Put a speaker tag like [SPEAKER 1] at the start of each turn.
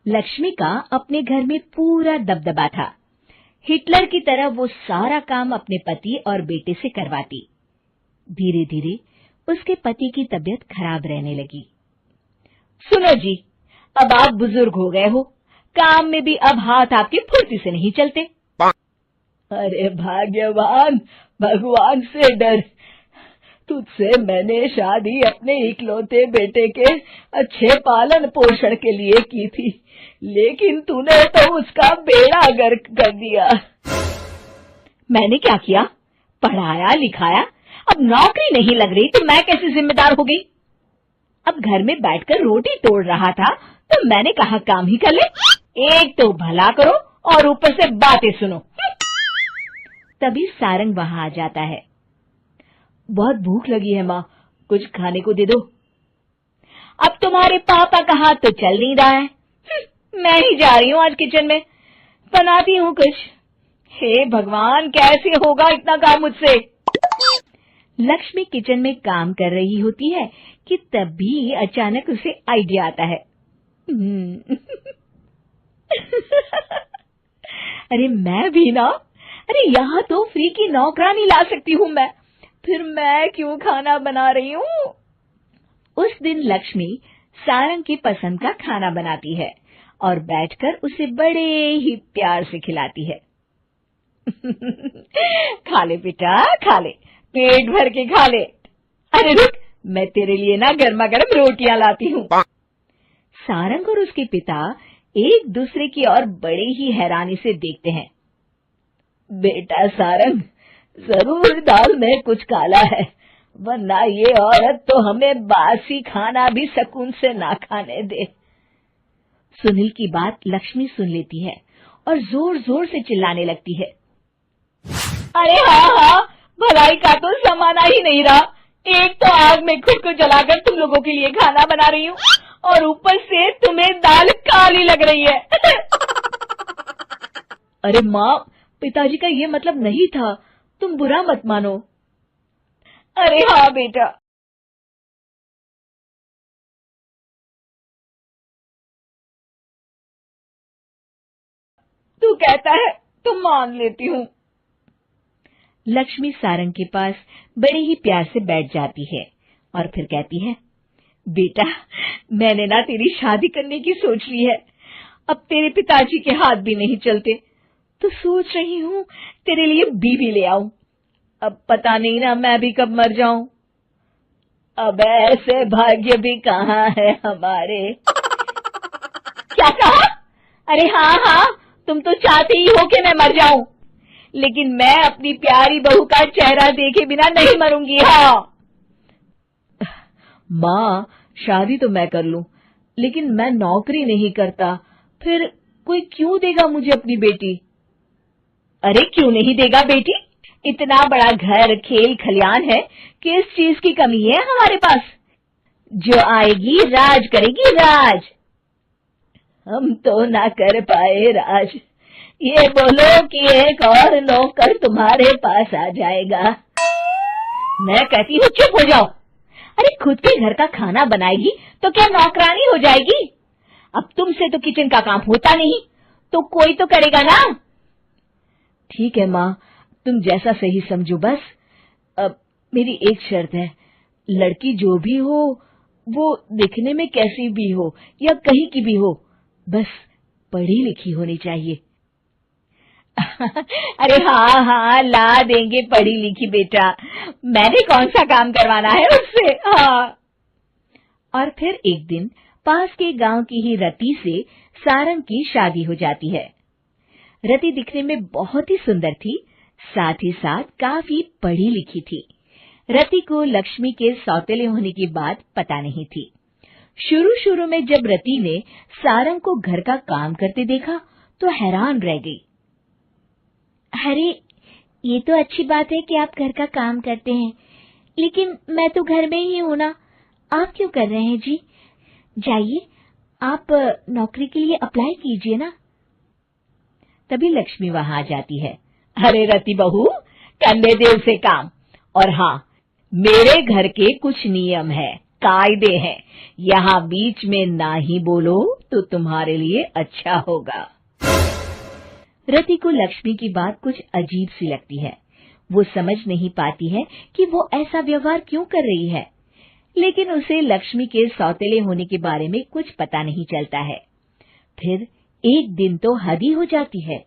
[SPEAKER 1] लक्ष्मी का अपने घर में पूरा दबदबा था। हिटलर की तरह वो सारा काम अपने पति और बेटे से करवाती। धीरे धीरे उसके पति की तबीयत खराब रहने लगी। सुनो जी, अब आप बुजुर्ग हो गए हो, काम में भी अब हाथ आपकी फुर्ती से नहीं चलते। अरे भाग्यवान, भगवान से डर। तुझसे मैंने शादी अपने इकलौते बेटे के अच्छे पालन पोषण के लिए की थी, लेकिन तूने तो उसका बेड़ा गर्क कर दिया। मैंने क्या किया? पढ़ाया लिखाया, अब नौकरी नहीं लग रही तो मैं कैसे जिम्मेदार हो गई? अब घर में बैठकर रोटी तोड़ रहा था तो मैंने कहा काम ही कर ले। एक तो भला करो और ऊपर से बातें सुनो। तभी सारंग वहां आ जाता है। बहुत भूख लगी है माँ, कुछ खाने को दे दो। अब तुम्हारे पापा का हाथ तो चल नहीं रहा है। मैं ही जा रही हूँ आज किचन में, बनाती हूँ कुछ। हे भगवान, कैसे होगा इतना काम मुझसे? लक्ष्मी किचन में काम कर रही होती है कि तभी अचानक उसे आइडिया आता है। अरे मैं भी ना, अरे यहाँ तो फ्री की नौकरानी ला सकती हूँ मैं, फिर मैं क्यों खाना बना रही हूँ? उस दिन लक्ष्मी सारंग की पसंद का खाना बनाती है और बैठकर उसे बड़े ही प्यार से खिलाती है। खा ले बेटा, खा ले, पेट भर के खा ले। अरे रुक, मैं तेरे लिए ना गर्मा गर्म रोटियां लाती हूँ। सारंग और उसके पिता एक दूसरे की ओर बड़े ही हैरानी से देखते हैं। बेटा सारंग, जरूर दाल में कुछ काला है, वरना ये औरत तो हमें बासी खाना भी सुकून से ना खाने दे। सुनील की बात लक्ष्मी सुन लेती है और जोर जोर से चिल्लाने लगती है। अरे हाँ, भलाई का तो जमाना ही नहीं रहा। एक तो आग में खुद को जलाकर तुम लोगों के लिए खाना बना रही हूँ और ऊपर से तुम्हें दाल काली लग रही है। अरे माँ, पिताजी का ये मतलब नहीं था, तुम बुरा मत मानो। अरे हाँ बेटा। तू कहता है तो मान लेती हूँ। लक्ष्मी सारंग के पास बड़े ही प्यार से बैठ जाती है और फिर कहती है, बेटा मैंने ना तेरी शादी करने की सोच ली है। अब तेरे पिताजी के हाथ भी नहीं चलते, तो सोच रही हूँ तेरे लिए बीवी ले आऊं। अब पता नहीं ना मैं भी कब मर जाऊं। अब ऐसे भाग्य भी कहाँ है हमारे। क्या कहा? अरे हाँ, तुम तो चाहते ही हो कि मैं मर जाऊं, लेकिन मैं अपनी प्यारी बहू का चेहरा देखे बिना नहीं मरूंगी। हाँ माँ, शादी तो मैं कर लूं, लेकिन मैं नौकरी नहीं करता, फिर कोई क्यों देगा मुझे अपनी बेटी? अरे क्यों नहीं देगा बेटी? इतना बड़ा घर, खेल खलियान है, किस चीज की कमी है हमारे पास? जो आएगी राज करेगी, राज। हम तो ना कर पाए राज, ये बोलो कि एक और नौकर तुम्हारे पास आ जाएगा। मैं कहती हूँ चुप हो जाओ। अरे खुद के घर का खाना बनाएगी तो क्या नौकरानी हो जाएगी? अब तुमसे तो किचन का काम होता नहीं, तो कोई तो करेगा ना। ठीक है माँ, तुम जैसा सही समझो बस। अब मेरी एक शर्त है, लड़की जो भी हो वो दिखने में कैसी भी हो या कहीं की भी हो, बस पढ़ी लिखी होनी चाहिए। अरे हाँ, ला देंगे पढ़ी लिखी बेटा, मैंने कौन सा काम करवाना है उससे। हाँ। और फिर एक दिन पास के गांव की ही रति से सारंग की शादी हो जाती है। रति दिखने में बहुत ही सुंदर थी, साथ ही साथ काफी पढ़ी लिखी थी। रति को लक्ष्मी के सौतेले होने की बात पता नहीं थी। शुरू में जब रति ने सारंग को घर का काम करते देखा तो हैरान रह गई। अरे ये तो अच्छी बात है कि आप घर का काम करते हैं, लेकिन मैं तो घर में ही हूं ना, आप क्यों कर रहे हैं जी? जाइए आप नौकरी के लिए अप्लाई कीजिए ना। तभी लक्ष्मी वहां आ जाती है। अरे रति बहू, करने दे उसे काम। और हाँ, मेरे घर के कुछ नियम है, कायदे हैं, यहाँ बीच में ना ही बोलो तो तुम्हारे लिए अच्छा होगा। रति को लक्ष्मी की बात कुछ अजीब सी लगती है। वो समझ नहीं पाती है कि वो ऐसा व्यवहार क्यों कर रही है, लेकिन उसे लक्ष्मी के सौतेले होने के बारे में कुछ पता नहीं चलता है। फिर एक दिन तो हद ही हो जाती है।